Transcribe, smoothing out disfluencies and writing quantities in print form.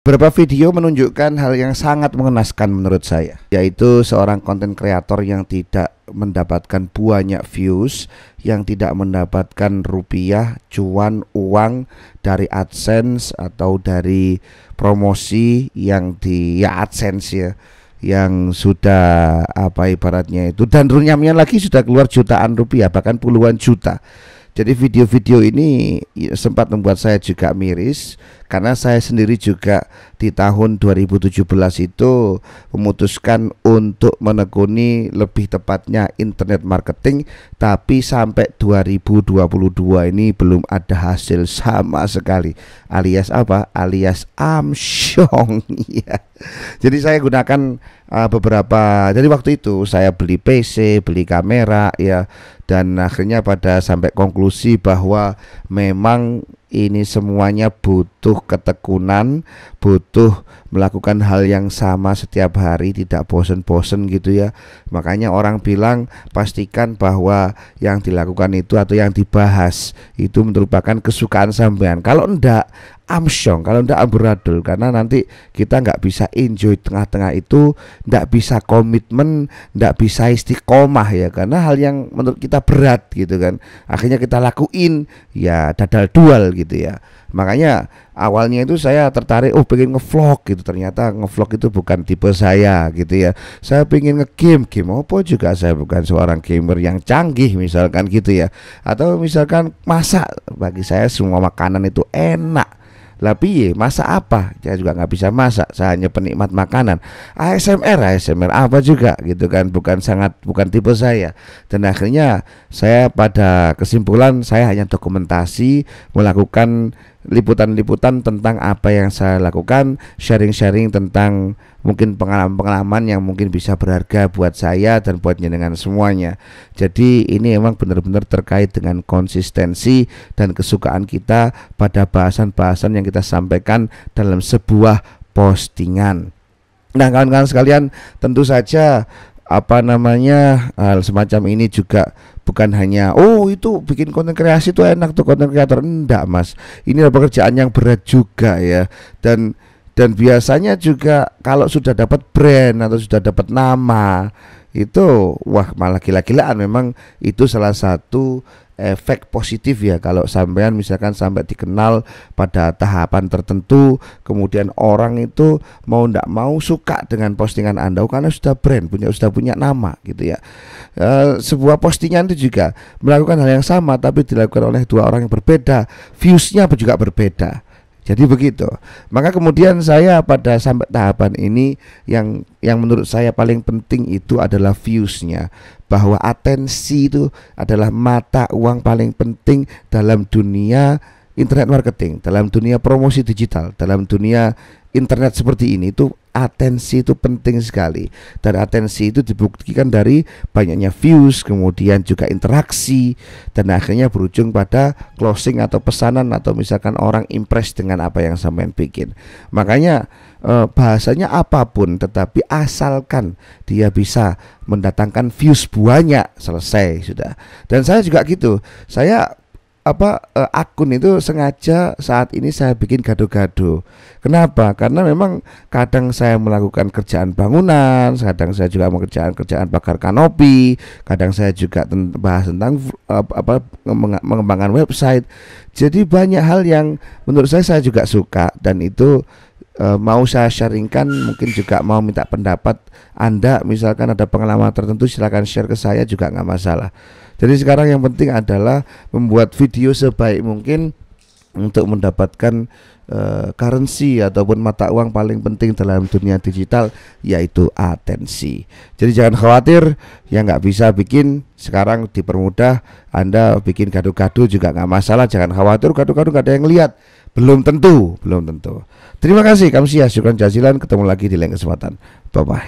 Beberapa video menunjukkan hal yang sangat mengenaskan menurut saya, yaitu seorang konten kreator yang tidak mendapatkan banyak views, yang tidak mendapatkan rupiah, cuan, uang dari AdSense atau dari promosi yang di AdSense ya, yang sudah ibaratnya itu, dan runyamnya lagi sudah keluar jutaan rupiah, bahkan puluhan juta. Jadi video-video ini sempat membuat saya juga miris, karena saya sendiri juga di tahun 2017 itu memutuskan untuk menekuni, lebih tepatnya internet marketing, tapi sampai 2022 ini belum ada hasil sama sekali, alias apa? Alias amsyong ya. Jadi saya gunakan beberapa, jadi waktu itu saya beli PC, beli kamera ya, dan akhirnya pada sampai konklusi bahwa memang ini semuanya butuh ketekunan, butuh melakukan hal yang sama setiap hari, tidak bosen-bosen gitu ya. Makanya orang bilang pastikan bahwa yang dilakukan itu atau yang dibahas itu merupakan kesukaan sampean. Kalau enggak amsyong, kalau enggak amburadul, karena nanti kita enggak bisa enjoy tengah-tengah itu, enggak bisa komitmen, enggak bisa istiqomah ya, karena hal yang menurut kita berat gitu kan, akhirnya kita lakuin ya dadal dual gitu ya. Makanya awalnya itu saya tertarik, pengen ngevlog gitu, ternyata ngevlog itu bukan tipe saya gitu ya. Saya pengen ngegame, game apa juga, saya bukan seorang gamer yang canggih misalkan gitu ya. Atau misalkan masak, bagi saya semua makanan itu enak. Lah piye, masak apa? Saya juga nggak bisa masak, saya hanya penikmat makanan. ASMR apa juga gitu kan, bukan tipe saya. Dan akhirnya saya pada kesimpulan saya hanya dokumentasi, melakukan liputan-liputan tentang apa yang saya lakukan, sharing-sharing tentang mungkin pengalaman-pengalaman yang mungkin bisa berharga buat saya dan buat jenengan semuanya. Jadi ini emang benar-benar terkait dengan konsistensi dan kesukaan kita pada bahasan-bahasan yang kita sampaikan dalam sebuah postingan. Nah, kawan-kawan sekalian, tentu saja hal semacam ini juga bukan hanya itu bikin konten kreasi itu enak tuh konten kreator, enggak mas, ini adalah pekerjaan yang berat juga ya. Dan biasanya juga kalau sudah dapat brand atau sudah dapat nama itu malah gila-gilaan. Memang itu salah satu efek positif ya, kalau sampean misalkan sampai dikenal pada tahapan tertentu, kemudian orang itu mau ndak mau suka dengan postingan Anda karena sudah brand, sudah punya nama gitu ya. Sebuah postingan itu juga melakukan hal yang sama tapi dilakukan oleh dua orang yang berbeda, viewsnya juga berbeda. Jadi begitu. Maka kemudian saya pada sampai tahapan ini yang menurut saya paling penting itu adalah viewsnya, bahwa atensi itu adalah mata uang paling penting dalam dunia internet marketing, dalam dunia promosi digital, dalam dunia internet seperti ini. Itu atensi itu penting sekali, dan atensi itu dibuktikan dari banyaknya views, kemudian juga interaksi, dan akhirnya berujung pada closing atau pesanan, atau misalkan orang impress dengan apa yang sampean bikin. Makanya bahasanya apapun, tetapi asalkan dia bisa mendatangkan views banyak, selesai sudah. Dan saya juga gitu, saya akun itu sengaja saat ini saya bikin gado-gado. Kenapa? Karena memang kadang saya melakukan kerjaan bangunan, kadang saya juga kerjaan bakar kanopi, kadang saya juga bahas tentang mengembangkan website. Jadi banyak hal yang menurut saya juga suka, dan itu mau saya sharingkan. Mungkin juga mau minta pendapat Anda, misalkan ada pengalaman tertentu silakan share ke saya juga nggak masalah. Jadi sekarang yang penting adalah membuat video sebaik mungkin untuk mendapatkan currency ataupun mata uang paling penting dalam dunia digital, yaitu atensi. Jadi jangan khawatir, yang nggak bisa bikin sekarang dipermudah. Anda bikin gado-gado juga nggak masalah, jangan khawatir gado-gado nggak ada yang lihat. Belum tentu. Terima kasih, kamsia, syukran jazilan. Ketemu lagi di lain kesempatan. Bye bye.